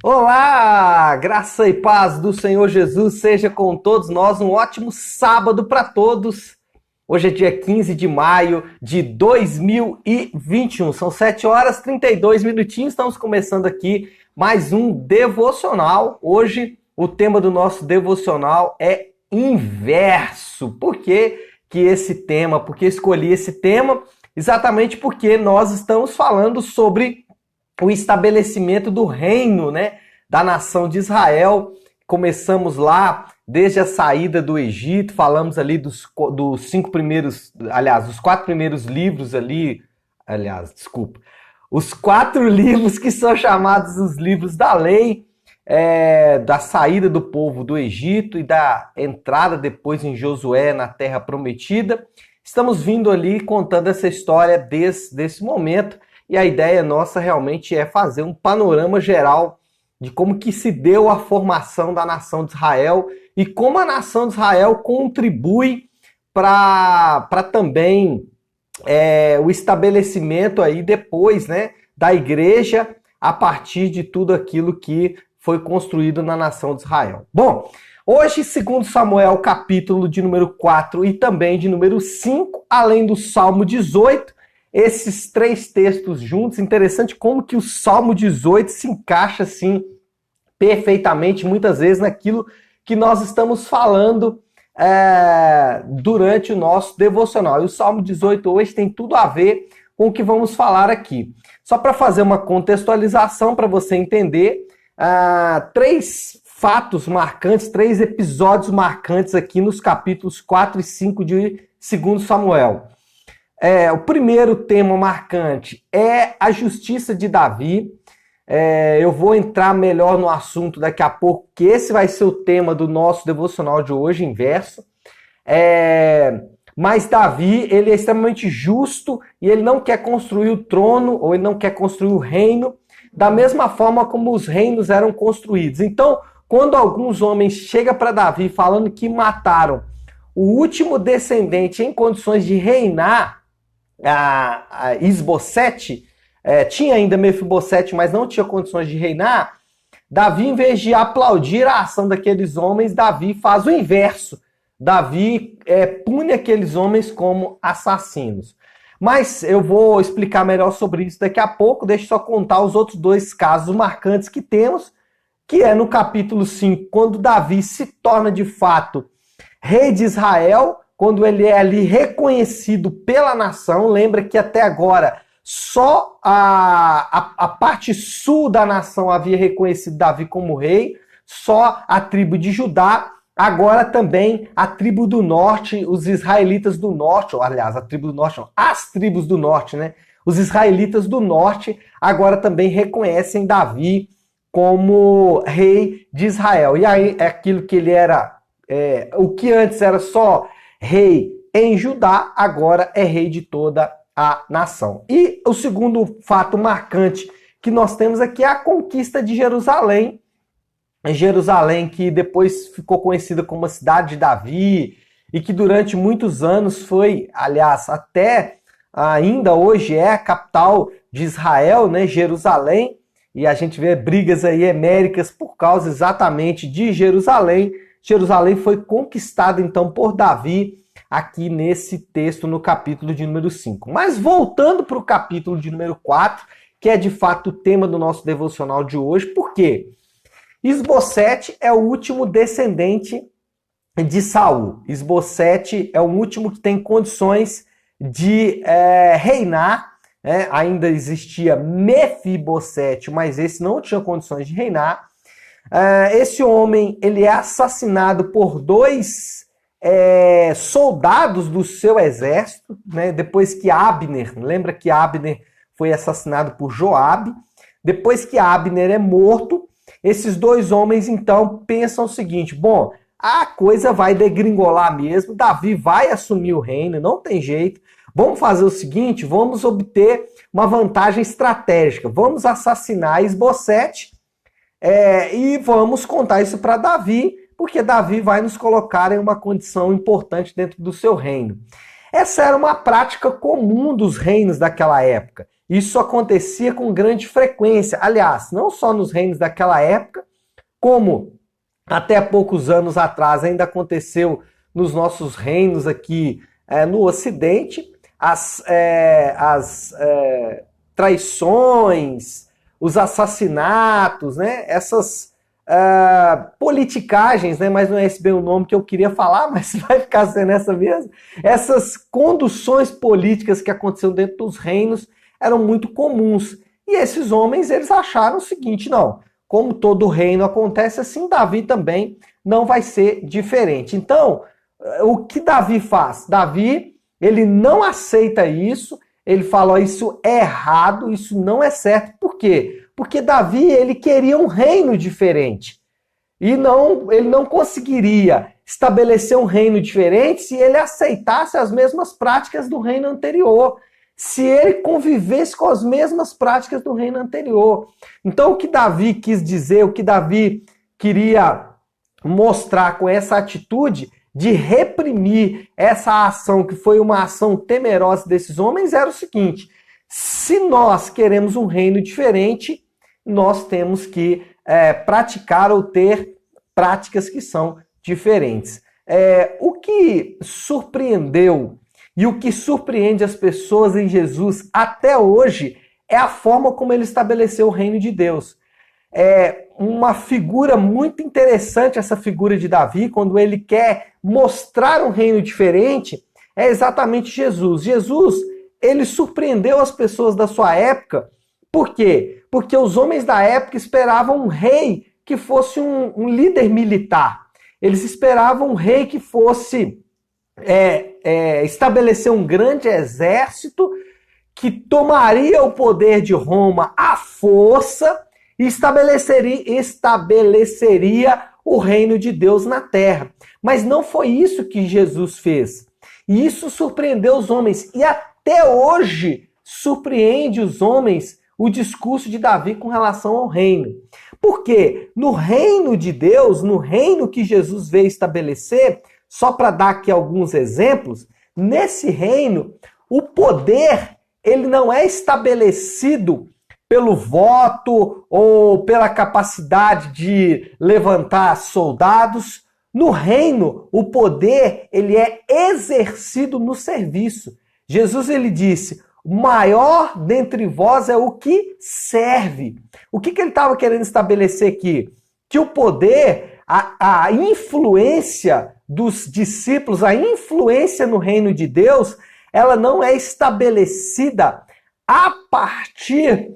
Olá, graça e paz do Senhor Jesus seja com todos nós. Um ótimo sábado para todos. Hoje é dia 15 de maio de 2021. São 7 horas e 32 minutinhos. Estamos começando aqui mais um devocional. Hoje o tema do nosso devocional é inverso. Por que esse tema? Por que escolhi esse tema? Exatamente porque nós estamos falando sobre o estabelecimento do reino, né, da nação de Israel. Começamos lá desde a saída do Egito, falamos ali dos 5 primeiros, aliás, os 4 primeiros livros ali, os 4 livros que são chamados os livros da lei, da saída do povo do Egito e da entrada depois em Josué na Terra Prometida. Estamos vindo ali contando essa história desde esse momento. E a ideia nossa realmente é fazer um panorama geral de como que se deu a formação da nação de Israel e como a nação de Israel contribui para também o estabelecimento aí depois, né, da igreja a partir de tudo aquilo que foi construído na nação de Israel. Bom, hoje, segundo Samuel, capítulo de número 4 e também de número 5, além do Salmo 18, esses 3 textos juntos, interessante como que o Salmo 18 se encaixa assim perfeitamente, muitas vezes, naquilo que nós estamos falando durante o nosso devocional. E o Salmo 18 hoje tem tudo a ver com o que vamos falar aqui. Só para fazer uma contextualização, para você entender, 3 fatos marcantes, 3 episódios marcantes aqui nos capítulos 4 e 5 de 2 Samuel. O primeiro tema marcante é a justiça de Davi. Eu vou entrar melhor no assunto daqui a pouco, que esse vai ser o tema do nosso devocional de hoje, inverso. Mas Davi, ele é extremamente justo e ele não quer construir o trono, ou ele não quer construir o reino, da mesma forma como os reinos eram construídos. Então, quando alguns homens chegam para Davi falando que mataram o último descendente em condições de reinar, a Isbosete, tinha ainda Mefibosete, mas não tinha condições de reinar, Davi, em vez de aplaudir a ação daqueles homens, Davi faz o inverso. Davi pune aqueles homens como assassinos. Mas eu vou explicar melhor sobre isso daqui a pouco. Deixa eu só contar os outros 2 casos marcantes que temos, que é no capítulo 5, quando Davi se torna de fato rei de Israel, quando ele é ali reconhecido pela nação. Lembra que até agora só a parte sul da nação havia reconhecido Davi como rei, só a tribo de Judá, agora também a tribo do norte, os israelitas do norte, ou aliás, a tribo do norte não, as tribos do norte, né? Os israelitas do norte agora também reconhecem Davi como rei de Israel. E aí é aquilo que ele era, o que antes era só rei em Judá, agora é rei de toda a nação. E o segundo fato marcante que nós temos aqui é a conquista de Jerusalém. Jerusalém, que depois ficou conhecida como a cidade de Davi e que durante muitos anos foi, aliás, até ainda hoje é a capital de Israel, né, Jerusalém, e a gente vê brigas aí eméricas por causa exatamente de Jerusalém. Jerusalém foi conquistada então por Davi aqui nesse texto no capítulo de número 5. Mas voltando para o capítulo de número 4, que é de fato o tema do nosso devocional de hoje, por quê? Isbosete é o último descendente de Saul. Isbosete é o último que tem condições de reinar. Ainda existia Mefibosete, mas esse não tinha condições de reinar. Esse homem, ele é assassinado por 2 soldados do seu exército, né? Depois que Abner, lembra que Abner foi assassinado por Joabe. Depois que Abner é morto, esses 2 homens então pensam o seguinte: bom, a coisa vai degringolar mesmo, Davi vai assumir o reino, não tem jeito. Vamos fazer o seguinte, vamos obter uma vantagem estratégica, vamos assassinar Isbosete e vamos contar isso para Davi, porque Davi vai nos colocar em uma condição importante dentro do seu reino. Essa era uma prática comum dos reinos daquela época. Isso acontecia com grande frequência. Aliás, não só nos reinos daquela época, como até poucos anos atrás ainda aconteceu nos nossos reinos aqui no Ocidente, as traições, os assassinatos, né? Essas politicagens, né? Mas não é esse bem o nome que eu queria falar, mas vai ficar sendo essa mesmo. Essas conduções políticas que aconteciam dentro dos reinos eram muito comuns. E esses homens, eles acharam o seguinte, não, como todo reino acontece assim, Davi também não vai ser diferente. Então, o que Davi faz? Davi, ele não aceita isso, ele fala, ó, isso é errado, isso não é certo. Por quê? Porque Davi, ele queria um reino diferente. E ele não conseguiria estabelecer um reino diferente se ele aceitasse as mesmas práticas do reino anterior. Se ele convivesse com as mesmas práticas do reino anterior. Então, o que Davi quis dizer, o que Davi queria mostrar com essa atitude de reprimir essa ação, que foi uma ação temerosa desses homens, era o seguinte: se nós queremos um reino diferente, nós temos que praticar ou ter práticas que são diferentes. O que surpreendeu e o que surpreende as pessoas em Jesus até hoje é a forma como ele estabeleceu o reino de Deus. É uma figura muito interessante essa figura de Davi, quando ele quer mostrar um reino diferente, é exatamente Jesus. Jesus, ele surpreendeu as pessoas da sua época. Por quê? Porque os homens da época esperavam um rei que fosse um líder militar. Eles esperavam um rei que fosse estabelecer um grande exército, que tomaria o poder de Roma à força e estabeleceria o reino de Deus na terra. Mas não foi isso que Jesus fez. E isso surpreendeu os homens. E até hoje surpreende os homens o discurso de Davi com relação ao reino. Por quê? No reino de Deus, no reino que Jesus veio estabelecer, só para dar aqui alguns exemplos, nesse reino, o poder ele não é estabelecido pelo voto ou pela capacidade de levantar soldados. No reino, o poder ele é exercido no serviço. Jesus ele disse: o maior dentre vós é o que serve. O que ele estava querendo estabelecer aqui? Que o poder, a influência dos discípulos, a influência no reino de Deus, ela não é estabelecida a partir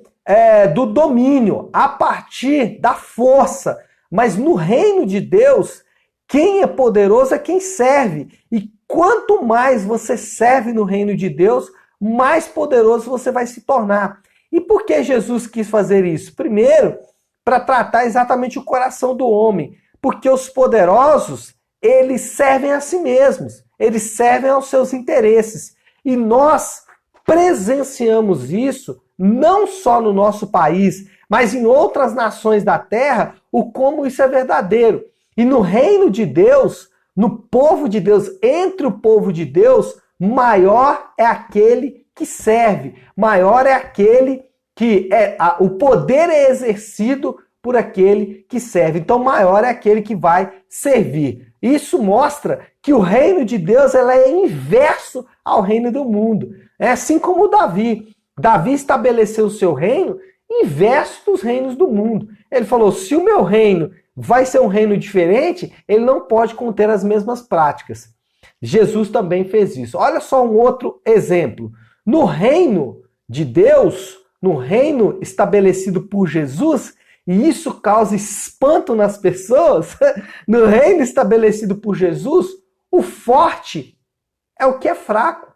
do domínio, a partir da força. Mas no reino de Deus, quem é poderoso é quem serve. E quanto mais você serve no reino de Deus, mais poderoso você vai se tornar. E por que Jesus quis fazer isso? Primeiro, para tratar exatamente o coração do homem. Porque os poderosos, eles servem a si mesmos. Eles servem aos seus interesses. E nós presenciamos isso não só no nosso país, mas em outras nações da terra, o como isso é verdadeiro. E no reino de Deus, no povo de Deus, entre o povo de Deus, maior é aquele que serve, maior é aquele que o poder é exercido por aquele que serve. Então, maior é aquele que vai servir. Isso mostra que o reino de Deus é inverso ao reino do mundo. É assim como Davi. Davi estabeleceu o seu reino inverso dos reinos do mundo. Ele falou: se o meu reino vai ser um reino diferente, ele não pode conter as mesmas práticas. Jesus também fez isso. Olha só um outro exemplo. No reino de Deus, no reino estabelecido por Jesus, e isso causa espanto nas pessoas, no reino estabelecido por Jesus, o forte é o que é fraco.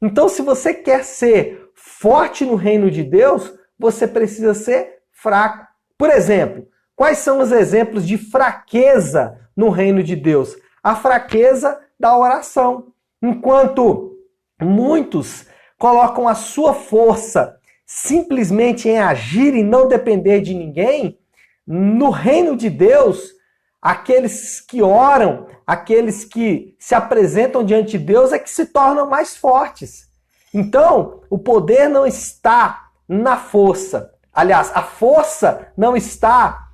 Então, se você quer ser forte no reino de Deus, você precisa ser fraco. Por exemplo, quais são os exemplos de fraqueza no reino de Deus? A fraqueza da oração. Enquanto muitos colocam a sua força simplesmente em agir e não depender de ninguém, no reino de Deus, aqueles que oram, aqueles que se apresentam diante de Deus é que se tornam mais fortes. Então, o poder não está na força. Aliás, a força não está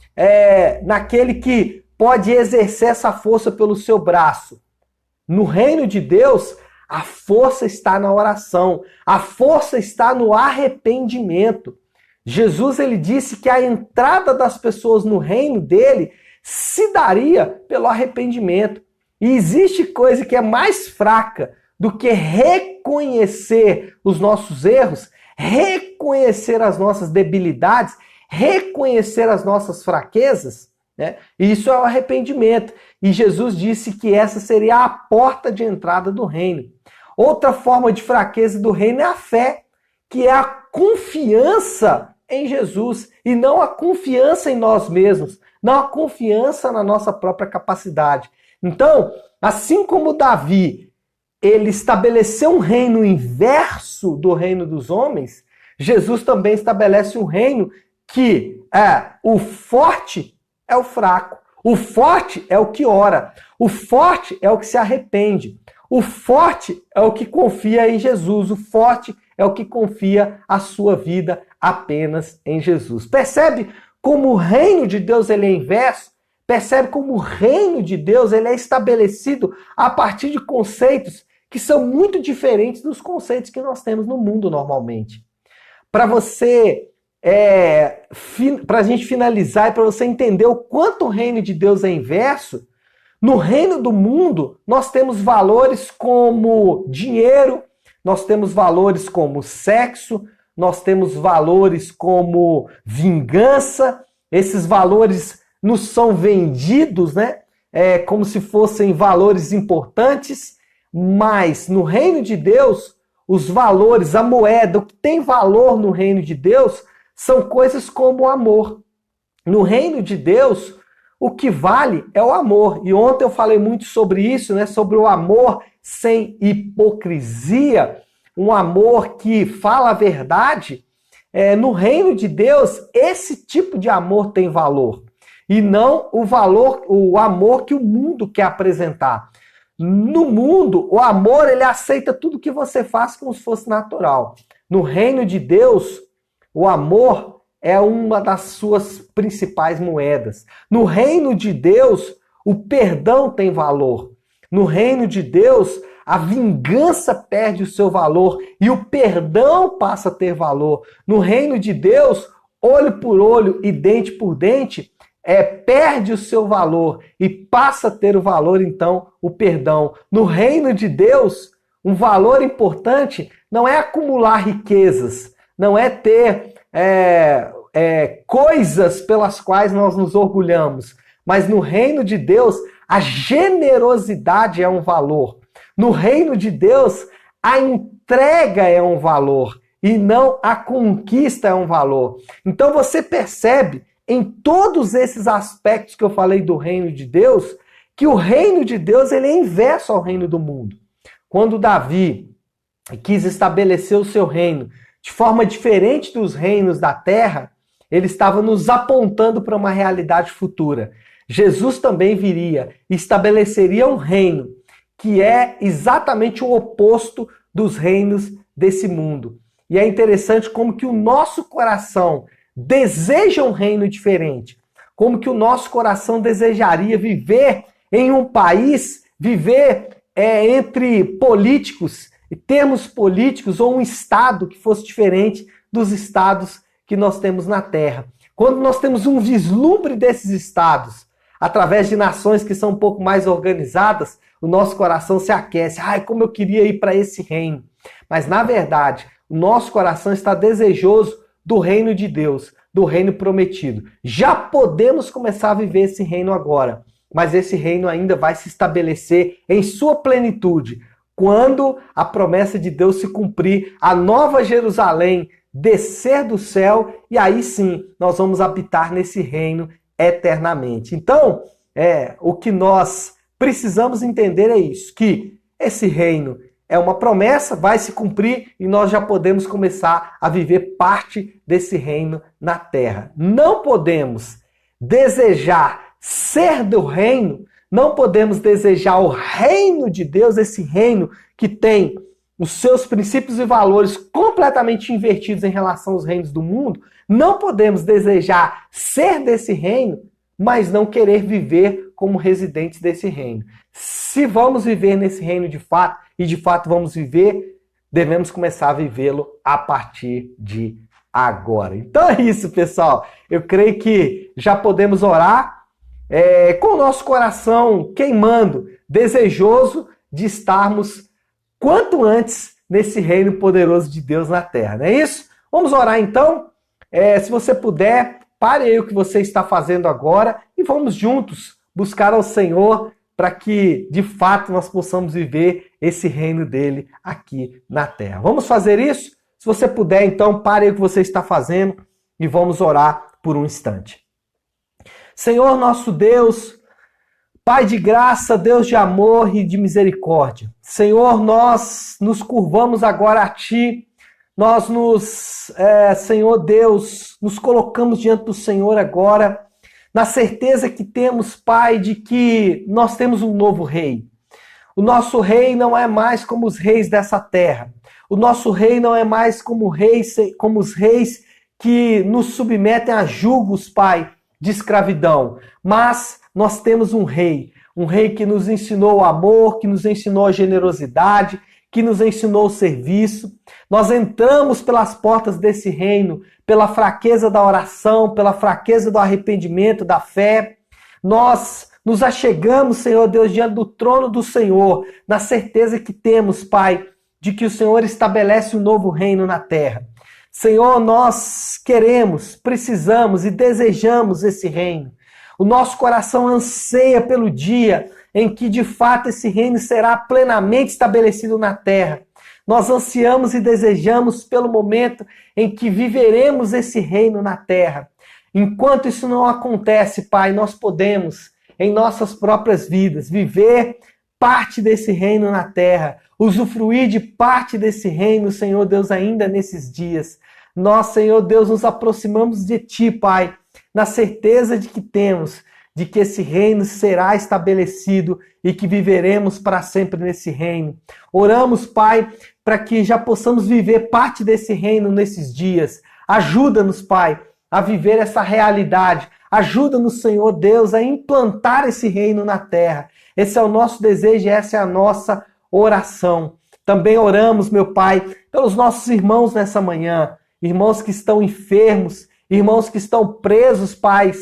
naquele que pode exercer essa força pelo seu braço. No reino de Deus, a força está na oração, a força está no arrependimento. Jesus ele disse que a entrada das pessoas no reino dele se daria pelo arrependimento. E existe coisa que é mais fraca do que reconhecer os nossos erros, reconhecer as nossas debilidades, reconhecer as nossas fraquezas, né? E isso é o arrependimento. E Jesus disse que essa seria a porta de entrada do reino. Outra forma de fraqueza do reino é a fé, que é a confiança em Jesus e não a confiança em nós mesmos, não a confiança na nossa própria capacidade. Então, assim como Davi, ele estabeleceu um reino inverso do reino dos homens, Jesus também estabelece um reino que o forte é o fraco, o forte é o que ora, o forte é o que se arrepende, o forte é o que confia em Jesus, o forte é o que confia a sua vida apenas em Jesus. Percebe como o reino de Deus ele é inverso? Percebe como o reino de Deus ele é estabelecido a partir de conceitos que são muito diferentes dos conceitos que nós temos no mundo normalmente. Para você, para a gente finalizar e para você entender o quanto o reino de Deus é inverso, no reino do mundo nós temos valores como dinheiro, nós temos valores como sexo, nós temos valores como vingança, esses valores nos são vendidos, né? Como se fossem valores importantes, mas no reino de Deus, os valores, a moeda, o que tem valor no reino de Deus são coisas como o amor. No reino de Deus, o que vale é o amor. E ontem eu falei muito sobre isso, né? Sobre o amor sem hipocrisia, um amor que fala a verdade. No reino de Deus, esse tipo de amor tem valor. E não o amor que o mundo quer apresentar. No mundo, o amor ele aceita tudo que você faz como se fosse natural. No reino de Deus, o amor é uma das suas principais moedas. No reino de Deus, o perdão tem valor. No reino de Deus, a vingança perde o seu valor e o perdão passa a ter valor. No reino de Deus, olho por olho e dente por dente, perde o seu valor e passa a ter o valor, então, o perdão. No reino de Deus, um valor importante não é acumular riquezas, não é ter coisas pelas quais nós nos orgulhamos, mas no reino de Deus, a generosidade é um valor. No reino de Deus, a entrega é um valor e não a conquista é um valor. Então você percebe em todos esses aspectos que eu falei do reino de Deus, que o reino de Deus ele é inverso ao reino do mundo. Quando Davi quis estabelecer o seu reino de forma diferente dos reinos da terra, ele estava nos apontando para uma realidade futura. Jesus também viria e estabeleceria um reino que é exatamente o oposto dos reinos desse mundo. E é interessante como que o nosso coração deseja um reino diferente. Como que o nosso coração desejaria viver em um país, viver entre políticos, termos políticos ou um estado que fosse diferente dos estados que nós temos na Terra. Quando nós temos um vislumbre desses estados, através de nações que são um pouco mais organizadas, o nosso coração se aquece. Ai, como eu queria ir para esse reino. Mas, na verdade, o nosso coração está desejoso do reino de Deus, do reino prometido. Já podemos começar a viver esse reino agora, mas esse reino ainda vai se estabelecer em sua plenitude, quando a promessa de Deus se cumprir, a nova Jerusalém descer do céu, e aí sim nós vamos habitar nesse reino eternamente. Então, o que nós precisamos entender é isso, que esse reino é uma promessa, vai se cumprir e nós já podemos começar a viver parte desse reino na terra. Não podemos desejar ser do reino, não podemos desejar o reino de Deus, esse reino que tem os seus princípios e valores completamente invertidos em relação aos reinos do mundo, não podemos desejar ser desse reino, mas não querer viver como residentes desse reino. Se vamos viver nesse reino de fato, e de fato vamos viver, devemos começar a vivê-lo a partir de agora. Então é isso, pessoal. Eu creio que já podemos orar com o nosso coração queimando, desejoso de estarmos quanto antes nesse reino poderoso de Deus na terra. Não é isso? Vamos orar então? Se você puder, pare aí o que você está fazendo agora e vamos juntos buscar ao Senhor para que, de fato, nós possamos viver esse reino dele aqui na terra. Vamos fazer isso? Se você puder, então, pare aí o que você está fazendo e vamos orar por um instante. Senhor nosso Deus, Pai de graça, Deus de amor e de misericórdia. Senhor, nós nos curvamos agora a Ti. Nós Senhor Deus, nos colocamos diante do Senhor agora, na certeza que temos, Pai, de que nós temos um novo rei. O nosso rei não é mais como os reis dessa terra. O nosso rei não é mais como os reis que nos submetem a julgos, Pai, de escravidão. Mas nós temos um rei que nos ensinou o amor, que nos ensinou a generosidade, que nos ensinou o serviço. Nós entramos pelas portas desse reino, pela fraqueza da oração, pela fraqueza do arrependimento, da fé. Nós nos achegamos, Senhor Deus, diante do trono do Senhor, na certeza que temos, Pai, de que o Senhor estabelece um novo reino na terra. Senhor, nós queremos, precisamos e desejamos esse reino. O nosso coração anseia pelo dia em que, de fato, esse reino será plenamente estabelecido na terra. Nós ansiamos e desejamos pelo momento em que viveremos esse reino na terra. Enquanto isso não acontece, Pai, nós podemos, em nossas próprias vidas, viver parte desse reino na terra, usufruir de parte desse reino, Senhor Deus, ainda nesses dias. Nós, Senhor Deus, nos aproximamos de Ti, Pai, na certeza de que temos, de que esse reino será estabelecido e que viveremos para sempre nesse reino. Oramos, Pai, para que já possamos viver parte desse reino nesses dias. Ajuda-nos, Pai, a viver essa realidade. Ajuda-nos, Senhor Deus, a implantar esse reino na terra. Esse é o nosso desejo, essa é a nossa oração. Também oramos, meu Pai, pelos nossos irmãos nessa manhã, irmãos que estão enfermos, irmãos que estão presos, Pai,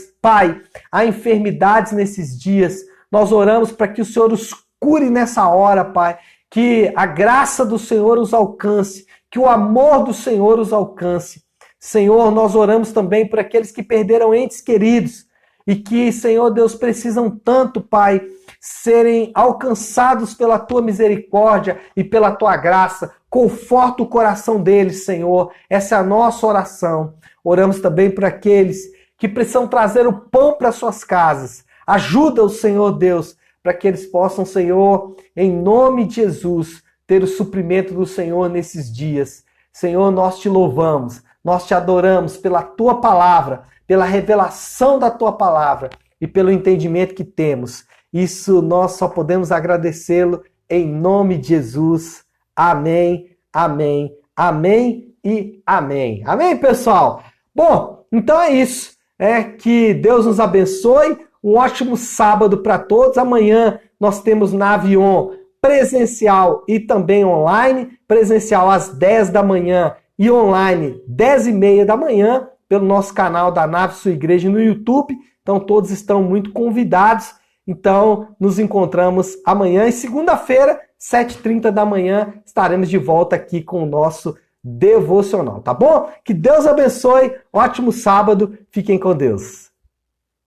a enfermidades nesses dias. Nós oramos para que o Senhor os cure nessa hora, Pai, que a graça do Senhor os alcance, que o amor do Senhor os alcance. Senhor, nós oramos também por aqueles que perderam entes queridos e que, Senhor Deus, precisam tanto, Pai, serem alcançados pela Tua misericórdia e pela Tua graça. Conforta o coração deles, Senhor. Essa é a nossa oração. Oramos também por aqueles que precisam trazer o pão para suas casas. Ajuda-os, Senhor Deus, para que eles possam, Senhor, em nome de Jesus, ter o suprimento do Senhor nesses dias. Senhor, nós te louvamos, nós te adoramos pela Tua palavra, pela revelação da Tua palavra e pelo entendimento que temos. Isso nós só podemos agradecê-lo em nome de Jesus. Amém, amém, amém e amém. Amém, pessoal? Bom, então é isso. Que Deus nos abençoe. Um ótimo sábado para todos. Amanhã nós temos Navion presencial e também online. Presencial às 10 da manhã e online 10h30 da manhã pelo nosso canal da Nave Sua Igreja no YouTube. Então todos estão muito convidados. Então nos encontramos amanhã e segunda-feira, 7h30 da manhã, estaremos de volta aqui com o nosso devocional, tá bom? Que Deus abençoe, ótimo sábado, fiquem com Deus.